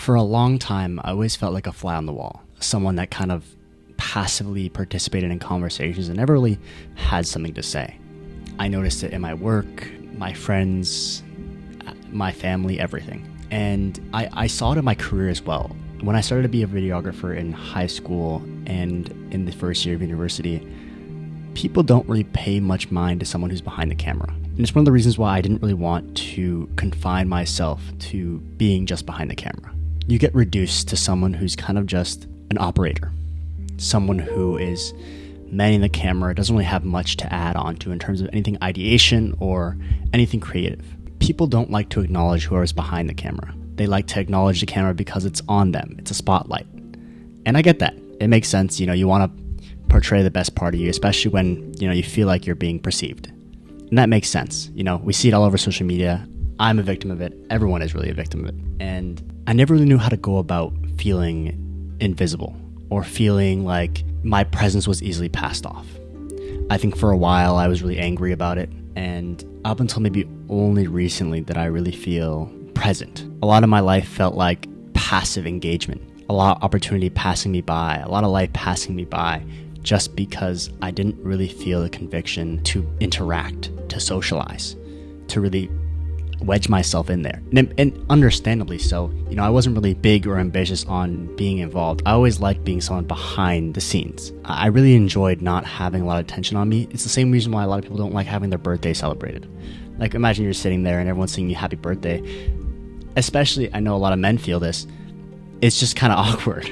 For a long time, I always felt like a fly on the wall, someone that kind of passively participated in conversations and never really had something to say. I noticed it in my work, my friends, my family, everything. And I saw it in my career as well. When I started to be a videographer in high school and in the first year of university, people don't really pay much mind to someone who's behind the camera. And it's one of the reasons why I didn't really want to confine myself to being just behind the camera. You get reduced to someone who's kind of just an operator, someone who is manning the camera, doesn't really have much to add on to in terms of anything ideation or anything creative. People don't like to acknowledge whoever's behind the camera. They like to acknowledge the camera because it's on them. It's a spotlight. And I get that. It makes sense. You want to portray the best part of you, especially when, you feel like you're being perceived. And that makes sense. We see it all over social media. I'm a victim of it. Everyone is really a victim of it. And I never really knew how to go about feeling invisible or feeling like my presence was easily passed off. I think for a while I was really angry about it. And up until maybe only recently did I really feel present. A lot of my life felt like passive engagement, a lot of opportunity passing me by, a lot of life passing me by, just because I didn't really feel the conviction to interact, to socialize, to really wedge myself in there. And understandably so. I wasn't really big or ambitious on being involved. I always liked being someone behind the scenes. I really enjoyed not having a lot of attention on me. It's the same reason why a lot of people don't like having their birthday celebrated. Like, imagine you're sitting there and everyone's singing you happy birthday. Especially, I know a lot of men feel this. It's just kind of awkward.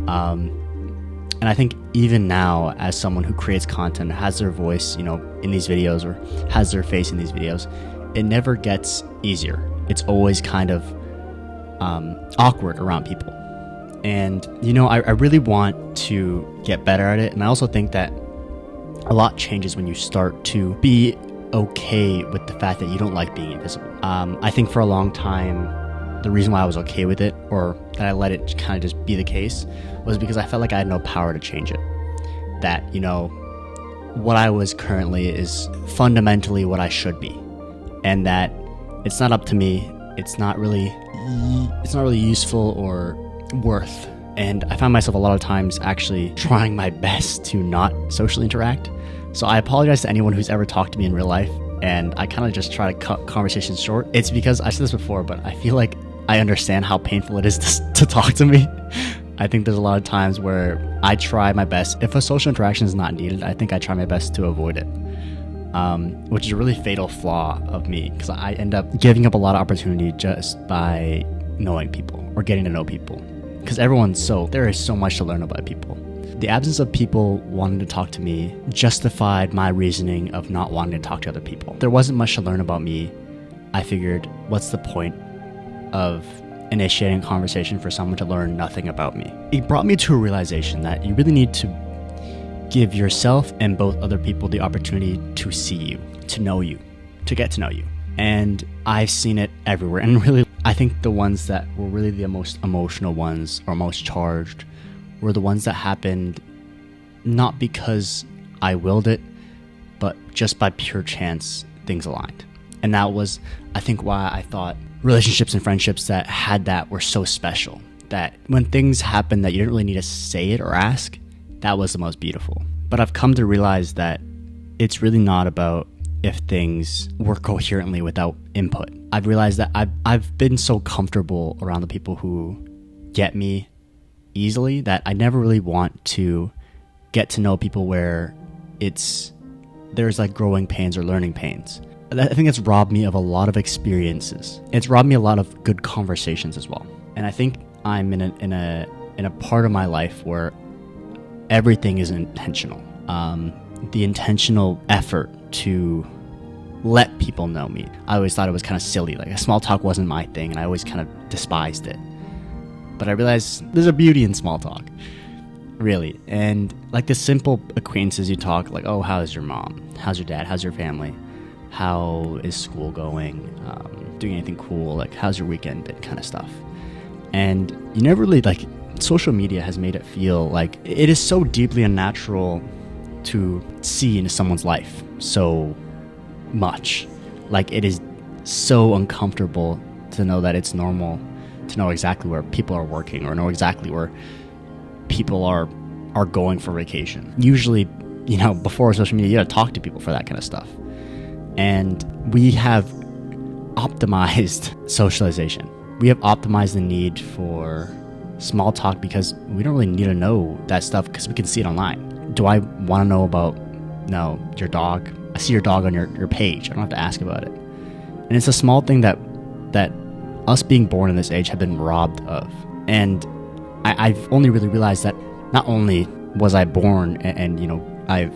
And I think even now, as someone who creates content, has their voice, in these videos or has their face in these videos, it never gets easier. It's always kind of awkward around people. And, I really want to get better at it. And I also think that a lot changes when you start to be okay with the fact that you don't like being invisible. I think for a long time, the reason why I was okay with it, or that I let it kind of just be the case, was because I felt like I had no power to change it. That, what I was currently is fundamentally what I should be. And that it's not up to me. It's not really useful or worth. And I find myself a lot of times actually trying my best to not socially interact. So I apologize to anyone who's ever talked to me in real life, and I kind of just try to cut conversations short. It's because I said this before, but I feel like I understand how painful it is to talk to me. I think there's a lot of times where I try my best. If a social interaction is not needed, I think I try my best to avoid it, which is a really fatal flaw of me, because I end up giving up a lot of opportunity just by knowing people or getting to know people, because there is so much to learn about people. The absence of people wanting to talk to me justified my reasoning of not wanting to talk to other people. There wasn't much to learn about me. I figured, what's the point of initiating a conversation for someone to learn nothing about me? It brought me to a realization that you really need to give yourself and both other people the opportunity to see you, to know you, to get to know you. And I've seen it everywhere. And really, I think the ones that were really the most emotional ones or most charged were the ones that happened not because I willed it, but just by pure chance, things aligned. And that was, I think, why I thought relationships and friendships that had that were so special. That when things happen that you didn't really need to say it or ask, that was the most beautiful. But I've come to realize that it's really not about if things work coherently without input. I've realized that I've been so comfortable around the people who get me easily that I never really want to get to know people where there's like growing pains or learning pains. I think it's robbed me of a lot of experiences. It's robbed me a lot of good conversations as well. And I think I'm in a part of my life where everything is intentional. The intentional effort to let people know me. I always thought it was kind of silly. Like, small talk wasn't my thing, and I always kind of despised it. But I realized there's a beauty in small talk, really. And like the simple acquaintances you talk, like, oh, how's your mom? How's your dad? How's your family? How is school going? Doing anything cool? Like, how's your weekend been? Kind of stuff. And you never really, like, social media has made it feel like it is so deeply unnatural to see into someone's life so much. Like, it is so uncomfortable to know that it's normal to know exactly where people are working or know exactly where people are going for vacation. Usually, before social media, you gotta talk to people for that kind of stuff. And we have optimized socialization. We have optimized the need for small talk because we don't really need to know that stuff because we can see it online. Do I want to know about, your dog? I see your dog on your page. I don't have to ask about it. And it's a small thing that us being born in this age have been robbed of. And I've only really realized that not only was I born and I've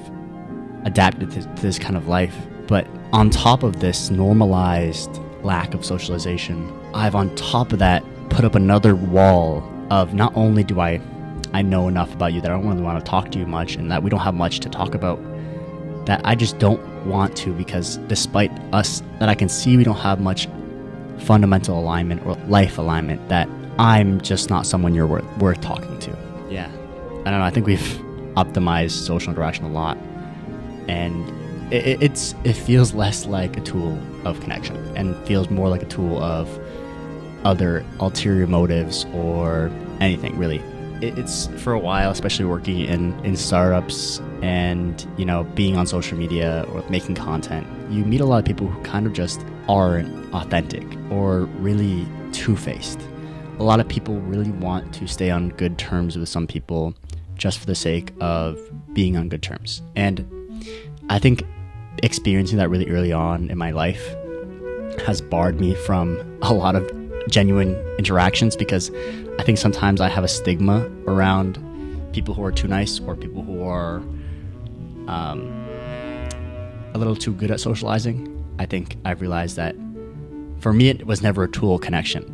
adapted to this kind of life, but on top of this normalized lack of socialization, I've on top of that put up another wall of not only do I know enough about you that I don't really want to talk to you much and that we don't have much to talk about, that I just don't want to, because despite us, that I can see we don't have much fundamental alignment or life alignment, that I'm just not someone you're worth talking to. Yeah. I don't know. I think we've optimized social interaction a lot, and it feels less like a tool of connection and feels more like a tool of other ulterior motives or anything, really. It's for a while, especially working in startups and, being on social media or making content, you meet a lot of people who kind of just aren't authentic or really two-faced. A lot of people really want to stay on good terms with some people just for the sake of being on good terms. And I think experiencing that really early on in my life has barred me from a lot of genuine interactions, because I think sometimes I have a stigma around people who are too nice or people who are a little too good at socializing. I think I've realized that for me, it was never a tool connection.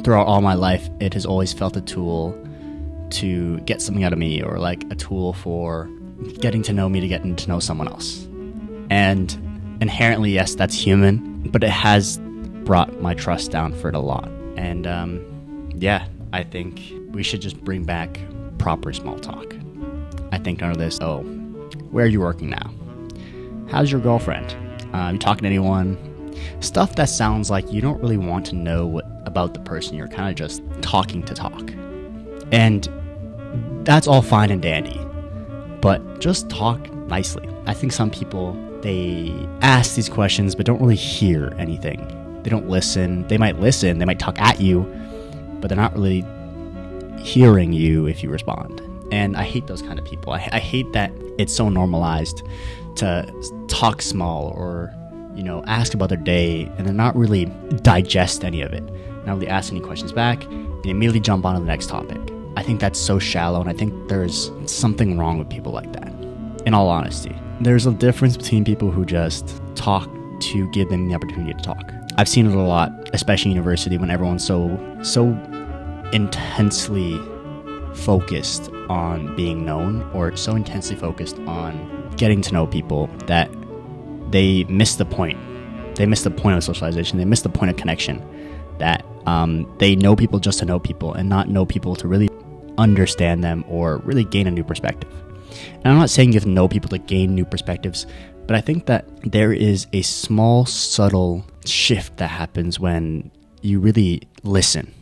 Throughout all my life, it has always felt a tool to get something out of me, or like a tool for getting to know me to getting to know someone else. And inherently, yes, that's human, but it has brought my trust down for it a lot. And I think we should just bring back proper small talk. I think none of this, where are you working now? How's your girlfriend? You talking to anyone? Stuff that sounds like you don't really want to know about the person. You're kind of just talking to talk. And that's all fine and dandy, but just talk nicely. I think some people, they ask these questions but don't really hear anything. They don't listen. They might listen, they might talk at you, but they're not really hearing you if you respond. And I hate those kind of people. I hate that it's so normalized to talk small or, ask about their day, and then not really digest any of it. Not really ask any questions back, and immediately jump on to the next topic. I think that's so shallow, and I think there's something wrong with people like that. In all honesty, there's a difference between people who just talk to give them the opportunity to talk. I've seen it a lot, especially in university, when everyone's so intensely focused on being known, or so intensely focused on getting to know people, that they miss the point. They miss the point of socialization. They miss the point of connection. That they know people just to know people, and not know people to really understand them or really gain a new perspective. And I'm not saying you have to know people to gain new perspectives, but I think that there is a small, subtle shift that happens when you really listen.